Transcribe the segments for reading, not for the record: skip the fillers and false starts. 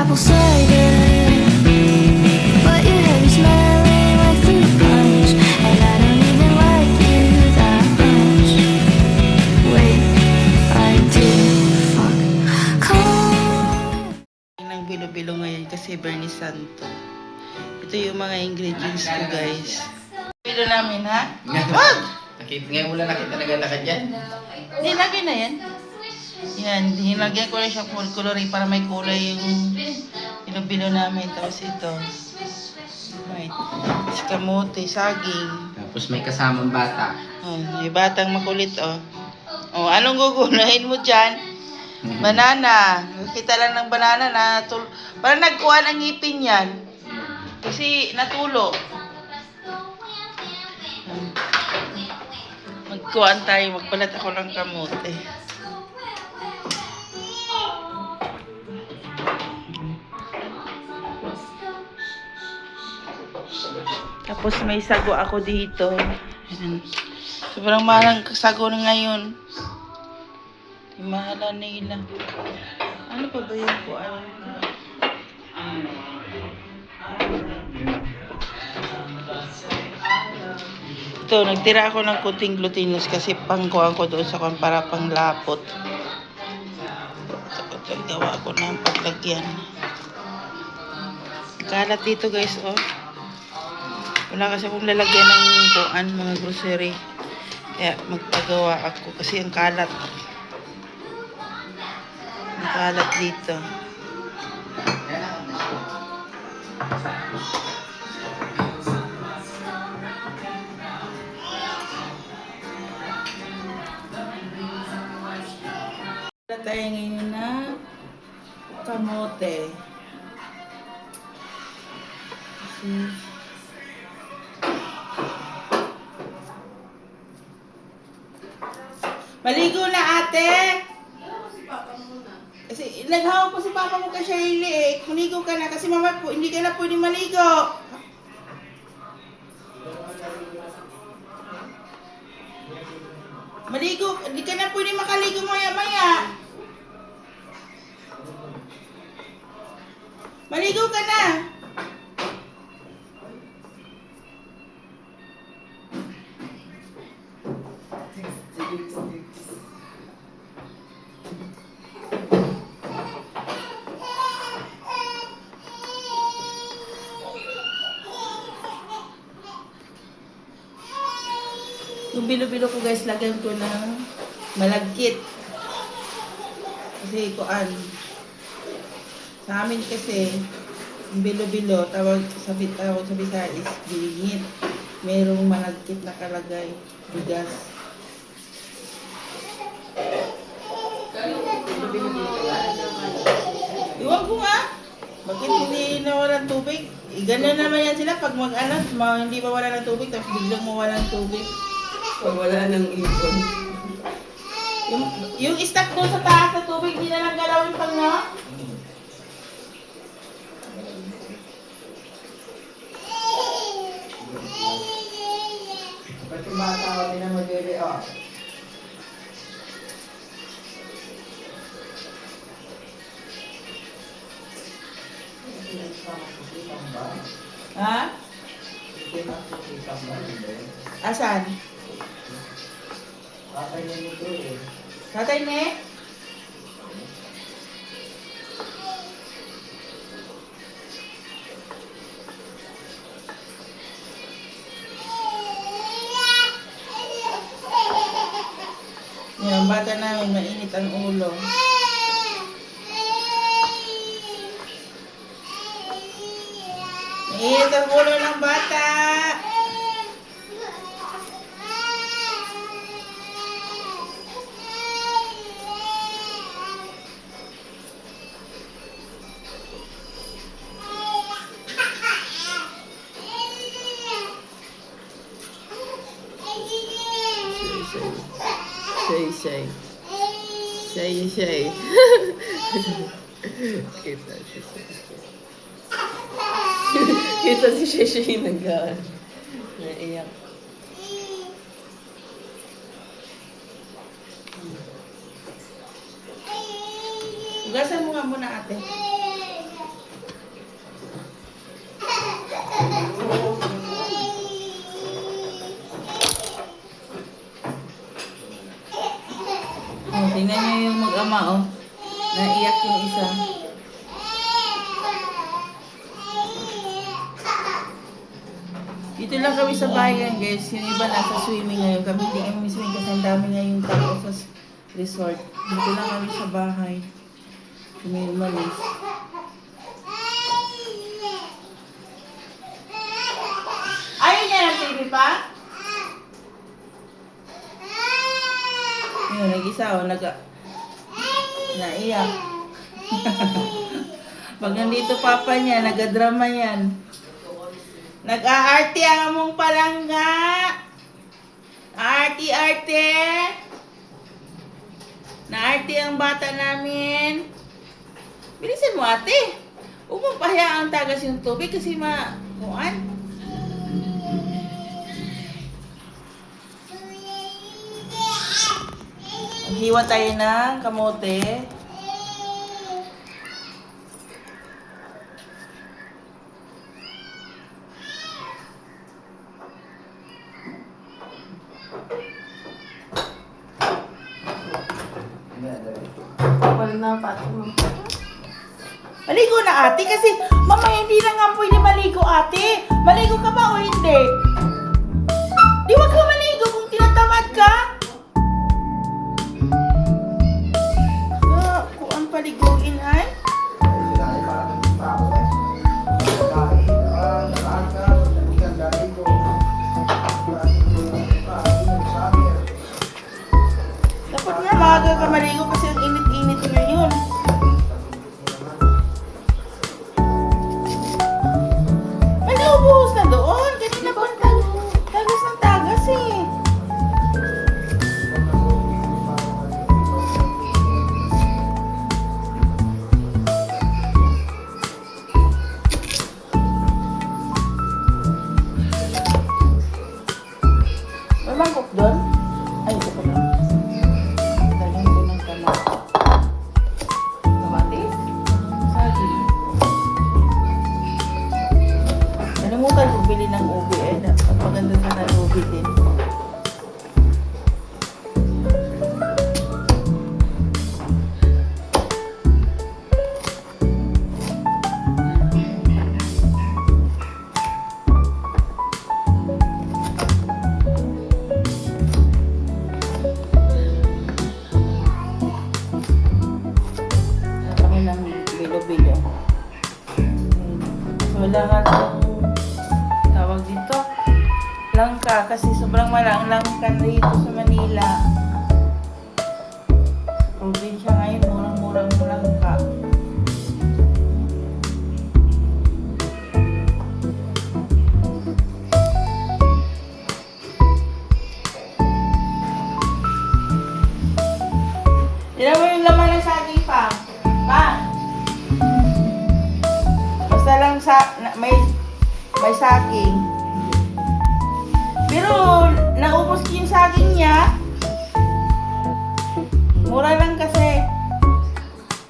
apple cider, but your hair is smelling like fruit punch, and I don't even like you that much. Wait until fuck come. Ng bilo-bilo ngayon kasi Bernie Santo. Ito yung mga ingredients ko, guys. Bilo namin, ha? Wag! Ngayon mo lang nakita nagalakad dyan. Nilagay na yan. Yan, hinagyan ko na siya color para may kulay yung bilo-bilo namin. Tapos ito. Right. Kamote, saging. Tapos may kasamang bata. Oh, yung batang makulit, oh. Oh, anong gugulahin mo dyan? Banana. Kita lang ng banana na parang nagkuha ng ngipin yan. Kasi natulo. Magkuhaan tayo. Magpalat ako ng kamote. Tapos may sago ako dito. Sobrang mahal ang sago na ngayon. Mahala nila. Ano pa ba yun po? Ito, nagtira ako ng kunting glutinous kasi pangkuhan ko doon sa kwan para panglapot. Ito, gawa ko ng paglagyan. Kalat dito, guys, oh. Wala kasi akong lalagyan ng kuan, mga grocery. Kaya magpagawa ako kasi ang kalat. Kalat dito. Wala tayo ngayon na kamote. Maligo na, ate! Kasi naghawak po si papa mo kay Shirley eh. Maligo ka na kasi mama po, hindi ka na pwede maligo. Maligo, hindi ka na pwede makaligo maya-maya. Maligo ka na. Yung bilo-bilo ko, guys, lagyan ko ng malagkit. Kasi kuan. Sa amin kasi, yung bilo-bilo, tawag sa Bisaya is bilingit. Merong malagkit na kalagay. Bigas. Iwan ko nga. Bakit hindi nawalan tubig? Ganun naman yan sila pag mag-anak, hindi mawala ng tubig, tapos biglang mawala ng tubig. Pag wala ng ipon. Yung stock doon sa taas na tubig, hindi na lang galawin pag na. Ba't yung bata ko din na mag-react? Ha? Asan? Tatay niya nito eh. Tatay ne? Yan, bata namin, mainit ang ulo. Mainit ang ulo ng bata. Shay. Kita si Shay. Kita si Shay naiyak. Ugasan mo nga muna, ate. mag-ama, oh. Naiyak yung isa. Dito lang kami sa bayan, guys. Yung iba nasa swimming ngayon. Kami hindi kami swimming kasi ang dami ngayon tao sa resort. Dito lang kami sa bahay. Kami umalis. Ayaw niya ng TV pa? Yun, nag-isa, oh. Naiyak. Pag nandito papa niya, nagadrama yan. Nag-aarte ang among palangga. Arte-arte. Na-arte ang bata namin. Bilisan mo, ate. Huwag mong pahayaang tagas yung tubig kasi kuan. Hiwa tayo ng kamote. Wala na pato mo. Maligo na ate kasi mamaya hindi na nga pwede maligo ate. Maligo ka ba o hindi? Di wag ka maligo kung tinatamad ka. Kung ang paliguin ay? Dapat nga maaga ka maligo kasi ang init-init ngayon. May naubuhos na doon. Kanina pa ang tagas ng tagas eh. May mangkok doon? Ay, ito pa lang. Lagyan ko ng kamatis. Saging. Nalimutan ko bili ng ubi eh. Maganda sana ng ubi din. Kami ng bilo-bilo. So, wala nga tawag dito. Langka kasi sobrang malang langka dito sa Manila. Probinsya ngayon, murang-murang langka. Tira mo yung laman ng saging pa. Pa. Basta lang may saging. Pero naubos ko yung saging niya. Mura lang kasi.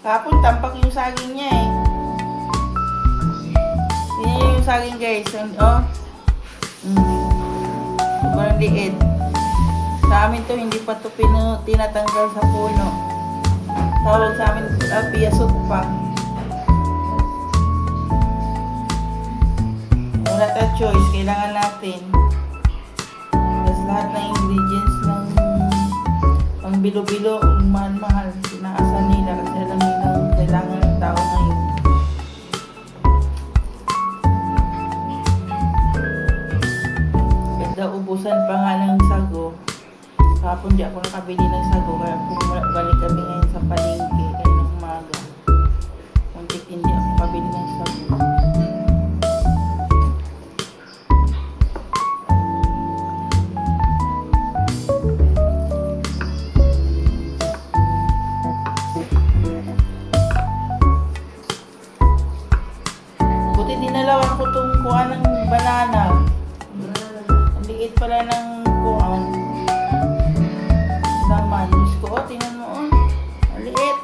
Kapon tampak yung saging niya eh. Tingnan yung saging guys. Oh. Sobrang liit. Sa amin to hindi pa to tinatanggal sa puno. Tawag sa amin piyasot pa. Wala tayong choice. Kailangan natin. Tapos lahat ng ingredients ng pang bilo-bilo, mahal-mahal. Sinaasan nila kasi alam nila kailangan ng tao ngayon. Ganda ubusan pa nga ng sago. Kahapon di ako nakabili ng sago kaya balik kami ngayon sa palengke kayo ng umaga. Muntik hindi ako kabili ng sago. Buti dinalawan ko itong kuha ng banana. Ang liit pala ng kuha. Naman, Diyos ko, tingnan mo, oh. Ang liit.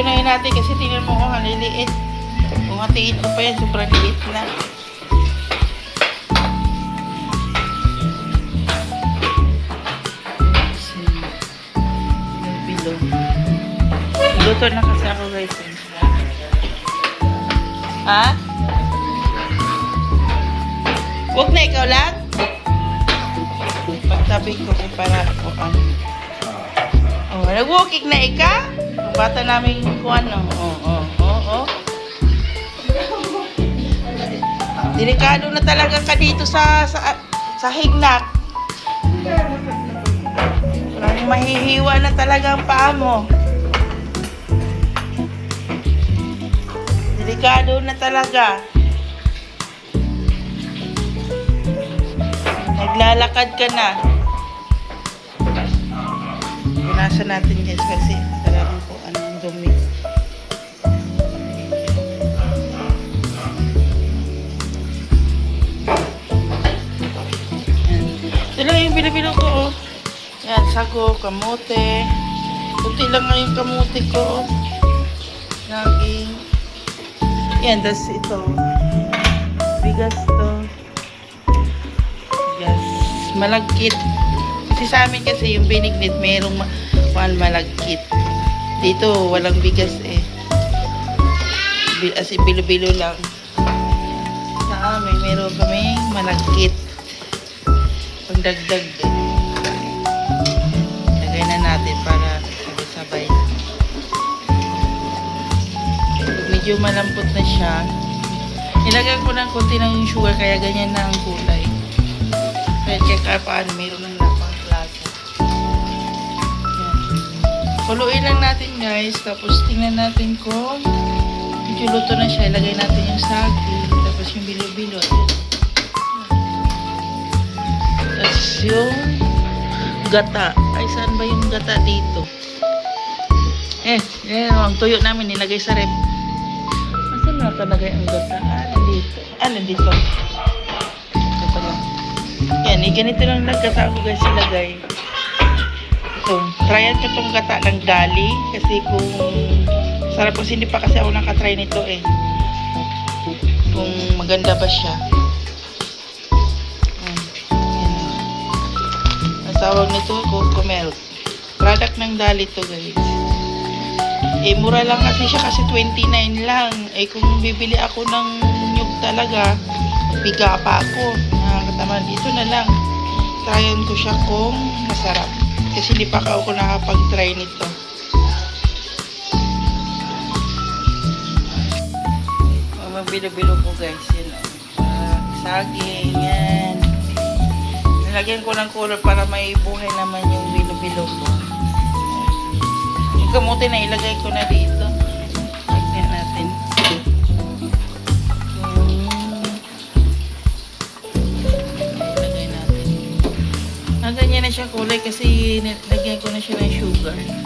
unahin natin kasi tingnan mo kung haliliit. Kung hatiin ko pa yan, sobrang liit na. Bilo. Luto na kasi ako guys. Ha? Huwag na ikaw lang? Pagtabi ko kung para ako ang... Oh, nag-walking na ikaw? Ang bata namin kung ano. Oh. Delikado na talaga ka dito sa hignak. Parang mahihiwa na talaga ang paa mo. Delikado na talaga. Naglalakad ka na. Punasan natin guys kasi talagang po anong dumi. Ito lang yung bilo-bilo ko. Oh. Yan, sago, kamote. Kunti lang nga yung kamote ko. Naging. Yan, das ito. Bigas to. Bigas. Malagkit. Kasi sa amin kasi yung binignit, mayroong malagkit. Dito, walang bigas eh. As in, bilo-bilo lang. Sa amin, mayroon kami malagkit. Pagdagdag eh. Lagay na natin para sabay-sabay. Medyo malambot na siya. Nilagyan ko ng konti ng yung sugar kaya ganyan na ang kulay. Kaya kahit paano mayroon ng lapang klase. Kuluin lang natin guys. Tapos tingnan natin kung medyo luto na siya. Ilagay natin yung saging. Tapos yung bilo-bilo. Tapos yung gata. Ay, saan ba yung gata dito? Yan ang tuyo namin. Nilagay sa rep. Saan nakalagay ang gata? Nandito. Nandito. Ito lang. Yan, ganito lang nagkata ko guys ilagay. Ito, tryan ko itong gata ng gali. Kasi kung sarap kasi hindi pa kasi ako nakatry nito eh. Kung maganda ba siya. Yan. Ang tawag nito, coco milk. Product ng gali to guys. Eh, mura lang kasi siya kasi 29 lang. Eh, kung bibili ako ng nyug talaga, biga pa ako. Nakakatama dito na lang. Tryan ko siya kung masarap. Kasi hindi pa ako nakapag-try nito. Mabilo-bilo ko guys. Yan o. Saging. Yan. Nilagyan ko ng color para may buhay naman yung bilo-bilo ko. Kamote na ilagay ko na dito. Lagyan natin. Ilagay natin. Ganyan na siya kulay kasi lagyan ko na siya ng sugar. Ayan.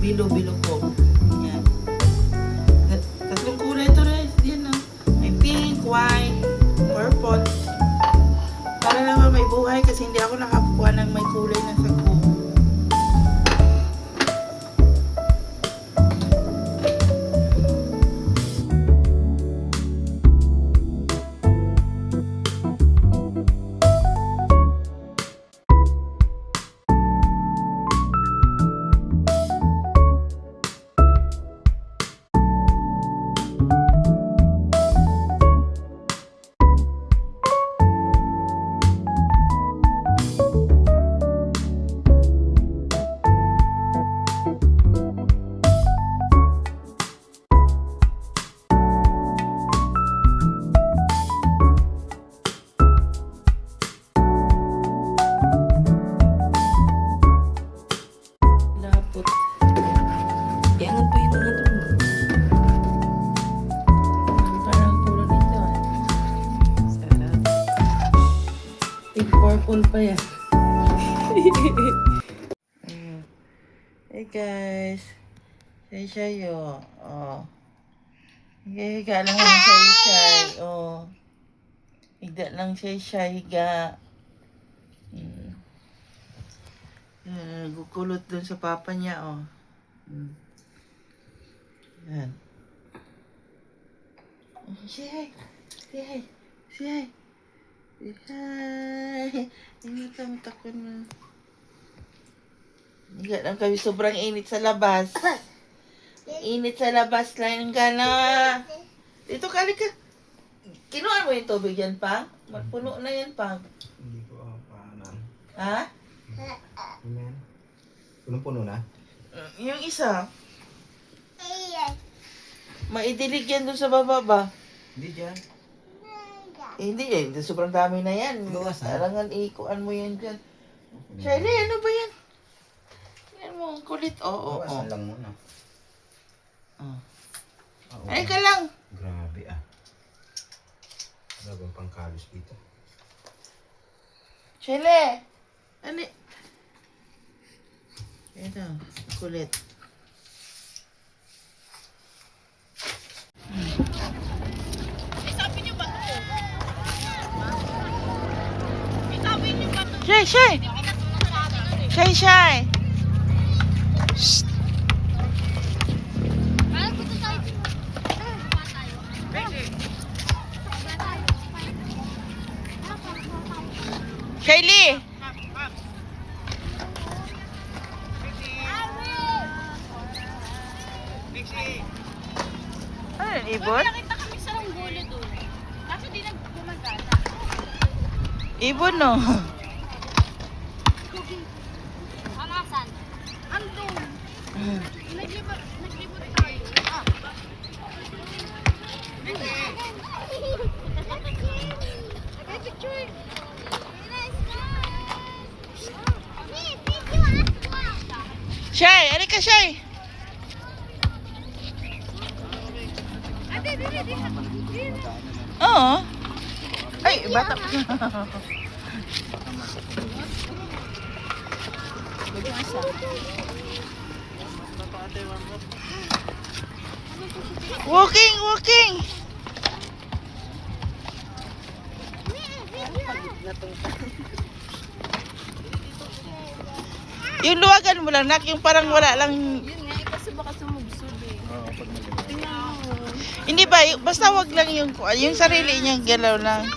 bilo-bilo ko. Yan. Tatlong kulay ito rin. Yan o. May pink, white, purple. Para naman may buhay kasi hindi ako nakakuha ng may kulay na sako. Lapot. Iangan pa yung mga ito. Parang puro nito ah. Sarap. Pink purple pa yan. Hey guys. Shay oh. Oh. Higa lang ang shay. Oh. Higa lang shay. Higa. Gukulot dun sa papa niya, oh. Yan. Say hi. Say hi. Say hi. Say hi. Ingat ako na. Higa lang kami. Sobrang init sa labas. Init sa labas lang ka na. Dito ka, ka. Kinuha mo yung tubig yan, Pang? Magpuno na yan, Pang. Hindi ko paanan. Ha? Amen. Punong-puno na? Yung isa. Maidilig yan doon sa baba ba? Hindi dyan. Hindi eh. Sobrang dami na yan. Gawas, ha? Arangan ikuan mo yan dyan. Shirley, ano ba yan? Yan mo, ang kulit. Oo, oo. Gawasan lang muna. Ay ka lang. Grabe ah. Grabe ang pangkalos dito. Shirley. Ano? Ito, kulit. Shay, Shay! Shay, Shay! Shh! Shaylee! Ano yun, ibon? Nakita kami sa Ranggulo doon. Kaso di nagpumagana. Ibon, no? Ang asan? Andun. Naglibot tayo. Ah. Picture. Shay, ano ka, Shay? Oo. Ay, bata. Walking, walking. Yung luwagan mo lang, nak, yung parang wala lang. Yun nga, kasi baka sumugsod eh. Tingnan mo. Hindi ba, basta wag lang yung sarili niyang galaw lang.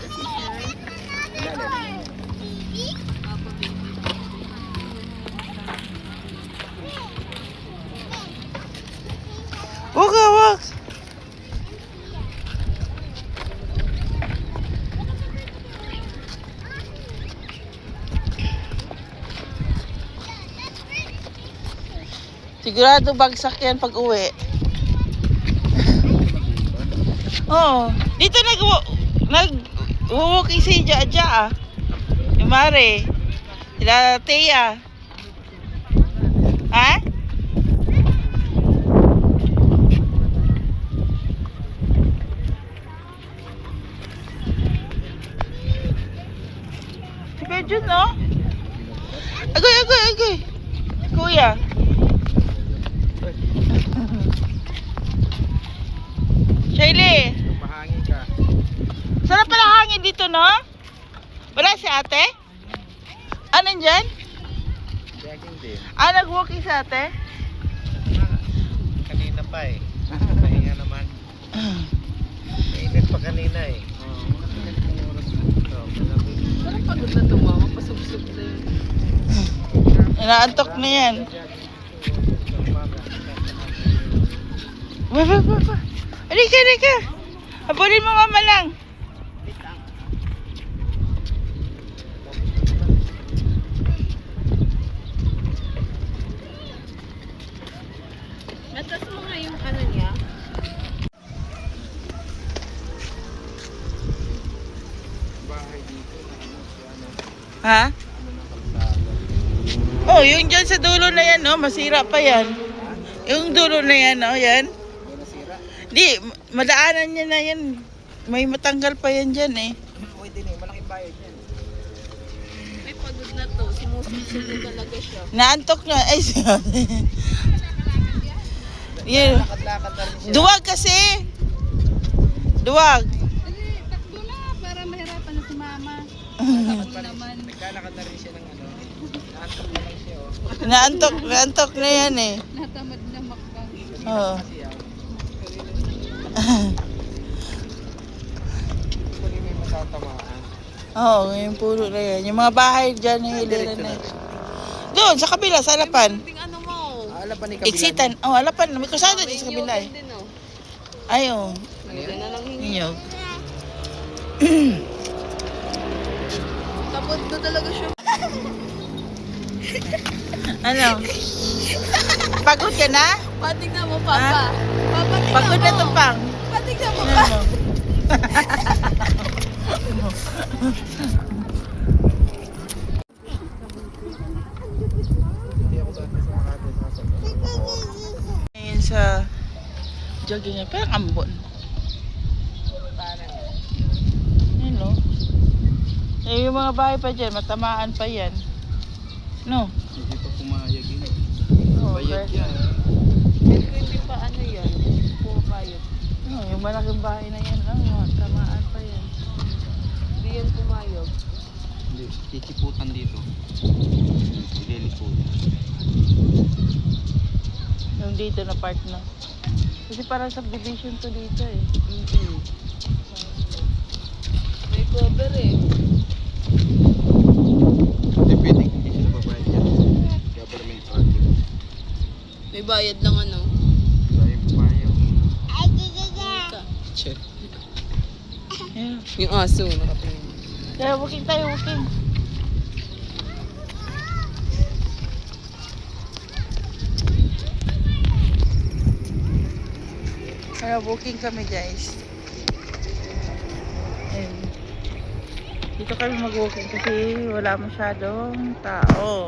Wag, wag. Sigurado bagsak yan pag uwi. Oo. Dito nag-walking si Jaja ah. Yung Mare. Sila Teya. Ha? Si Pedro, no? Agoy, agoy, agoy. Kuya. Shailey, Pahangin ka. sarap pala hangin dito, no? Wala si ate? Anong dyan? Jogging din. Nag-walking si ate? Kanina pa eh. Pahinga naman. Mainit pa kanina eh. Parang pagod na to, mama. Pasubsub na yun. Inaantok na yan. Ba. Halika. Habulin mo mama lang. Natas mo nga yung ano niya. Bahay dito na ano siya ano. Ha? Ano ng kalsada. Oh, yung dyan sa dulo na yan, no? Masira pa yan. Yung dulo na yan, no? Yan. May nasira. Di, madaanan niya na yan. May matanggal pa yan dyan, eh. Pwede din eh. Malaking bayad yan. May pagod na to. Sinusunod na talaga siya. Naantok na. Ay, yeah. Lakad-lakad na rin siya. Duwag kasi. Duwag. Takbo na para mahirapan na si mama. Naglalakad na rin siya ng ano. Naantok na lang siya oh. Naantok na yan, eh. Natamad na makbang. Oo. Kasi ah. Actually may matatamaan. Oo, yung pulo na yan. Yung mga bahay dyan, yung hilera na yan. Doon, sa kabila, sa harapan. Ting ano mo. Ala pa ni kabilang. Exitan. Oh, harapan. May kusada din sa kabila, eh. Din, oh. Ay, oh. Nandiyan na lang hingi. Inyog. Tapos na talaga siya. Ano? Pagod ka na? Patignan mo, Papa. Papa, tignan Pagod na mo. tumpang. Patignan mo, Ano pa. mo? Hindi ako dati sa Makati sa Ngayon sa jogging niya, parang ambon. Yun, no? Eh, yung mga bahay pa dyan, matamaan pa yan. No? Hindi pa pumayag yun. Oh, Bayad okay. yan. Pero hindi pa ano yan. Puro bayad. No, yung malaking bahay na yan lang, tamaan pa yan. Hindi yan pumayag. Hindi, kikiputan dito. Liliputan. Yung dito na part na. Kasi parang subdivision to dito eh. May cover eh. Hindi pwedeng hindi sila babayad yan. Government project. May bayad lang ano. Dahil pumayag. Check. Yeah. Yung aso, nakatingin. Kaya walking tayo, walking. Kaya walking kami guys. Ayun. Dito kami mag-walking kasi wala masyadong tao.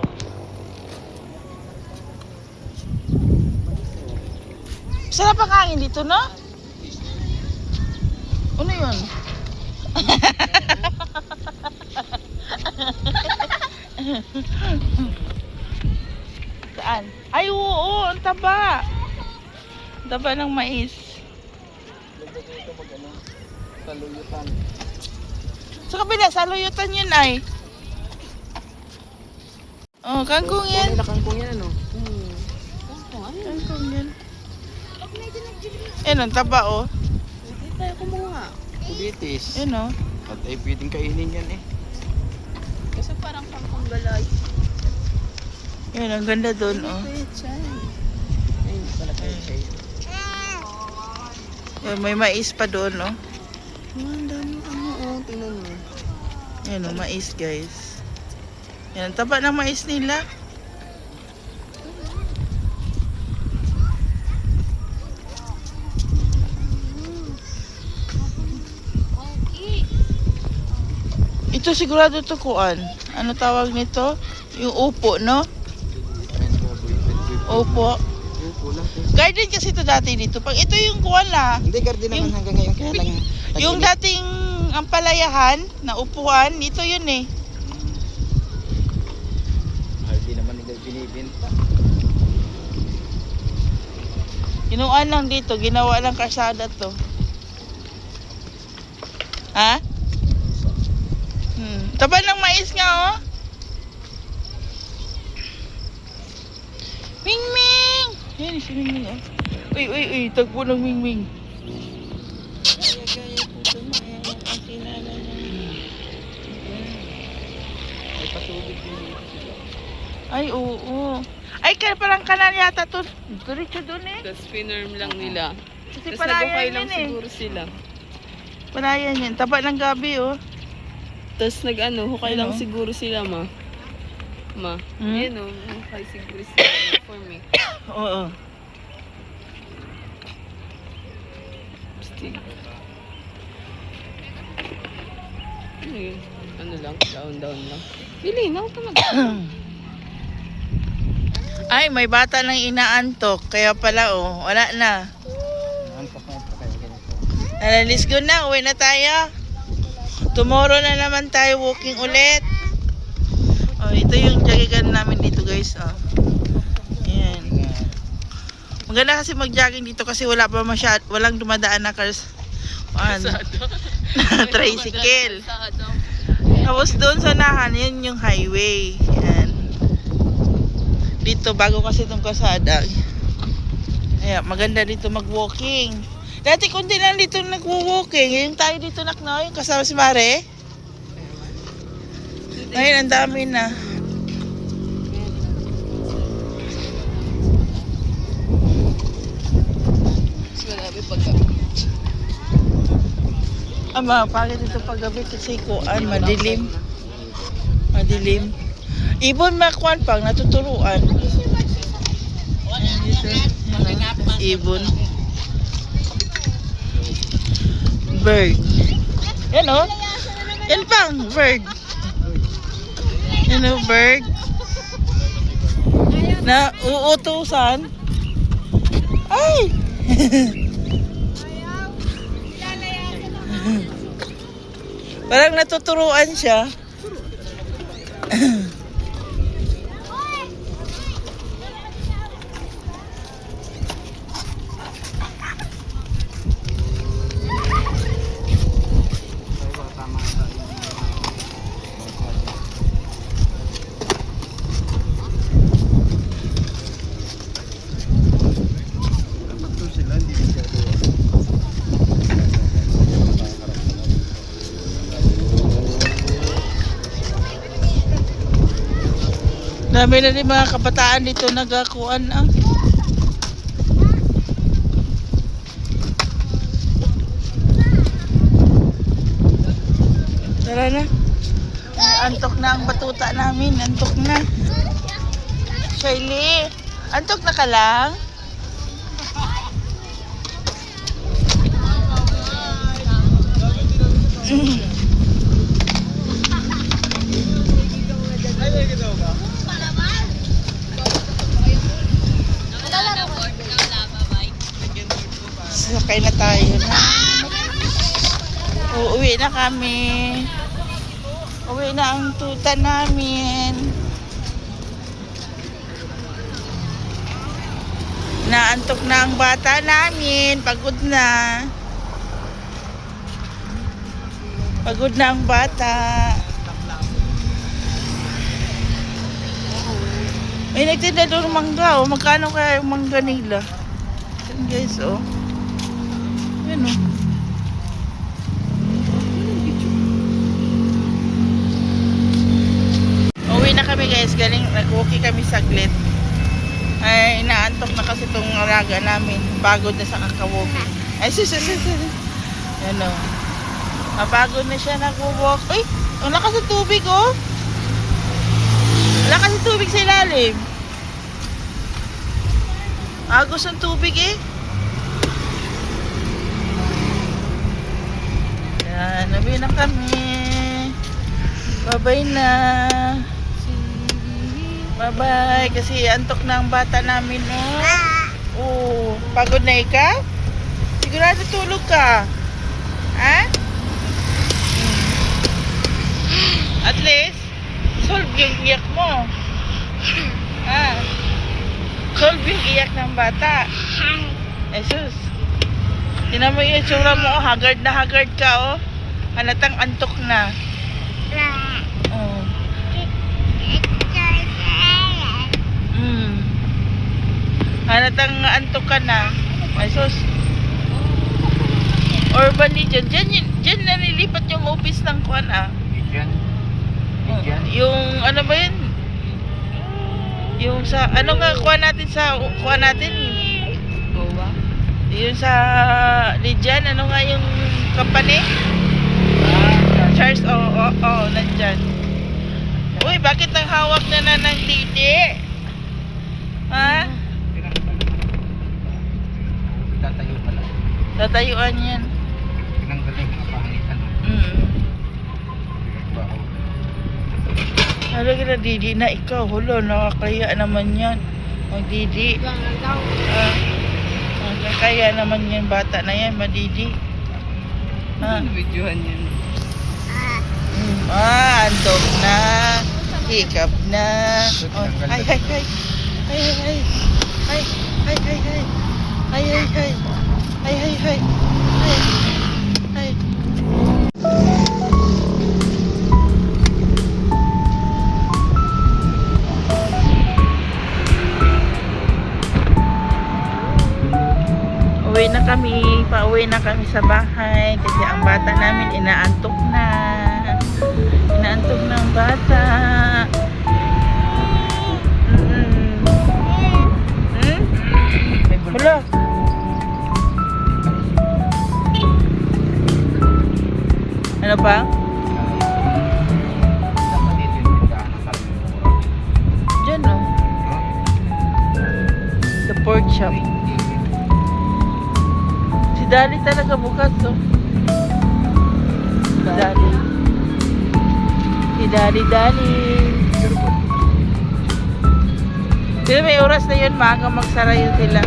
Sarap ang hangin dito, no? Ano yun? Saan? Ay, oo, ang taba. Ang taba ng mais. Lagyan dito mag ano, saluyutan. Sa kabila, saluyutan yun ay. Oh, kangkong yan. Nakangkong yan ano? Kangkong yan. Yan, ang taba, oh. Hindi tayo kumuha. Kubitis. Yan, oh. At ay pwedeng kainin yan eh. Kasi parang kangkong galay. Yan, ang ganda dun, oh. Ayun pala kayo siya. Yan, may mais pa doon, oh. Ang dami ano, oh. Tingnan mo. Yan, oh, mais, guys. Yan, ang taba ng mais nila. Okay. Ito sigurado to kuan. Ano tawag nito? Yung upo, no? Upo. Upo lang. Garden kasi ito dati dito. Pag ito yung kuan la. Hindi garden naman Yung- hanggang ngayon. Kaya lang Yung dating ang palayahan na upuan, ito yun eh. Hindi naman nila binibenta. Inuan lang dito, ginawa lang kalsada to. Ha? Taba ng mais nga, oh. Mingming! Yan, si Mingming, oh. Uy, tagpo ng Mingming. Gaya-gaya po tumayan ang sinala niya. May patubig din dito sila. Ay, oo. Ay, parang kanal yata to. Diretso doon eh. Tapos pinarm lang nila. Kasi Tapos palayan nagukay yan lang eh. siguro sila. Palayan yan. Taba ng gabi, oh. Tapos hukay lang Ano? siguro sila, ma. Ma. Hmm? Yan o, hukay siguro sila for me. Oo. Stick. Ano yun? Ano lang? Down lang. Bili na ako talaga. Ay, may bata nang inaantok. Kaya pala, oh. Wala na. Naantok na ito kaya ganito. Let's go na. Uwi na tayo. Tomorrow na naman tayo walking ulit. Oh, ito yung jogging namin dito, guys. Oh. Ayan. Maganda kasi mag-jogging dito kasi walang dumadaan na cars. Tricycle. Tapos doon sa nahan, yun yung highway. Ayan. Dito, bago kasi itong kasada. Ayan, maganda dito mag-walking. Dati kundi lang dito nag-walking. Yung tayo dito nakno, yung kasama si Mare. Ngayon, ang dami na. Ama, pagod ito paggabi kasi kuan, madilim. Madilim. Ibon makuan pang natuturuan. Ibon. Bird. Yan o. Yan pang, bird. Yan o, bird. Na uutusan. Ay! Parang natuturuan siya. Dami na rin mga kabataan dito nagakuan ah. Tara na. Antok na ang batuta namin. Antok na. Shirley, antok na ka lang? Sakay na tayo na. Uuwi na kami. Uwi na ang tuta namin. Naantok na ang bata namin. Pagod na. Pagod na ang bata. May nagtinda doon ng mangga. Oh. Magkano kaya yung mangga nila? Yan guys, oh. Yan, oh. Uwi na kami guys. Galing, nag-walkie kami saglit. Ay, inaantok na kasi itong alaga namin. Pagod na sa kakawalkie. Ay, sus. Yan, oh. Mapagod na siya nag-walk. Uy, ang lakas ng tubig, oh. Wala kasi tubig sa ilalim. Agos ng tubig eh. Yan, nabi na kami. Bye-bye na. Bye-bye. Kasi antok na ang bata namin, oh. Oh, pagod na ikaw? Sigurado tulog ka. Ha? At least, solve yung iyak mo. Solve yung iyak ng bata. Jesus. Tinan mo yung itsura mo, oh. Haggard na haggard ka, oh. Halatang antok na. Oh. Halatang antok ka na. Jesus. Urban Legion. Diyan nalilipat yung office ng kuwan, ah. Diyan. Oh, yung ano ba yun? Yung sa ano nga kuha natin sa kuha natin? Goa. Yung sa Lijan, ano nga yung company? Charles, nandyan. Uy, bakit ang hawak na ng titi? Ha? Tatayo pala. Tatayuan yan. Pinanggaling ang pangitan. Baho. Ano ka Didi na ikaw? Hulo, nakakaya naman yan. Didi. Nakakaya naman yan, bata na yan, madidi. Videohan yan. Antok na. Hikap na. Oh, ay. Pauwi na kami sa bahay kasi ang bata namin inaantok na. Inaantok na ang bata. Wala. Ano pa? Diyan, no? The pork shop. Si Dali talaga bukas, oh. Si Dali. Si Dali. Pero may oras na yun, maaga magsara yun sila.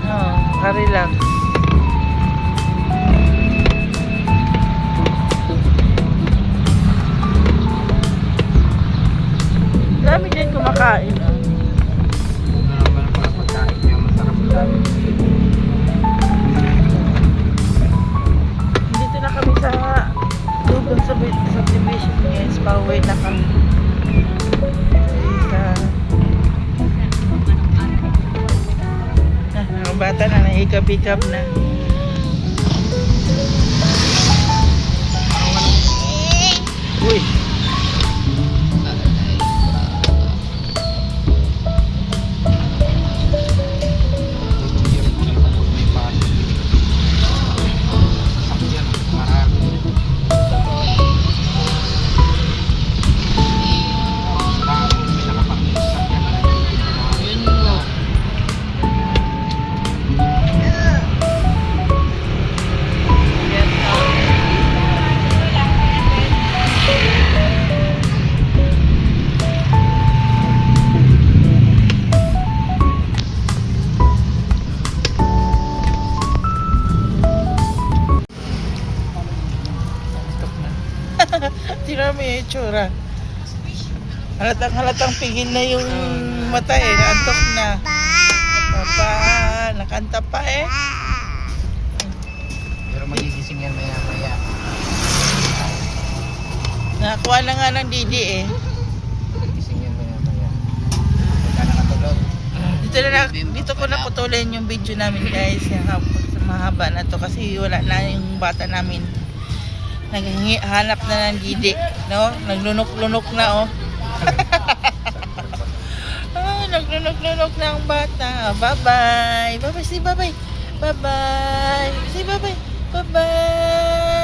Oo, relax. Dami din kumakain, oh. Dito na kami sa Dugon sa subdivision, guys. Pauwi na kami. Mga bata na naikap-ikap na. Uy! Tira mo yung itsura. Halatang pigil na yung mata eh. Naantok na. Papa, nakanta pa eh. Pero magigising yan maya. Nakakuha na nga ng Didi eh. Magigising yan maya. Pagka nakatulog. Dito ko na putulin yung video namin, guys. Mahaba na to kasi wala na yung bata namin. Naghanap na ng Didi, no? Naglunok-lunok na, oh. Naglunok-lunok na ang bata. Bye-bye. Bye-bye. Say bye-bye. Bye-bye. Say bye-bye. Bye-bye.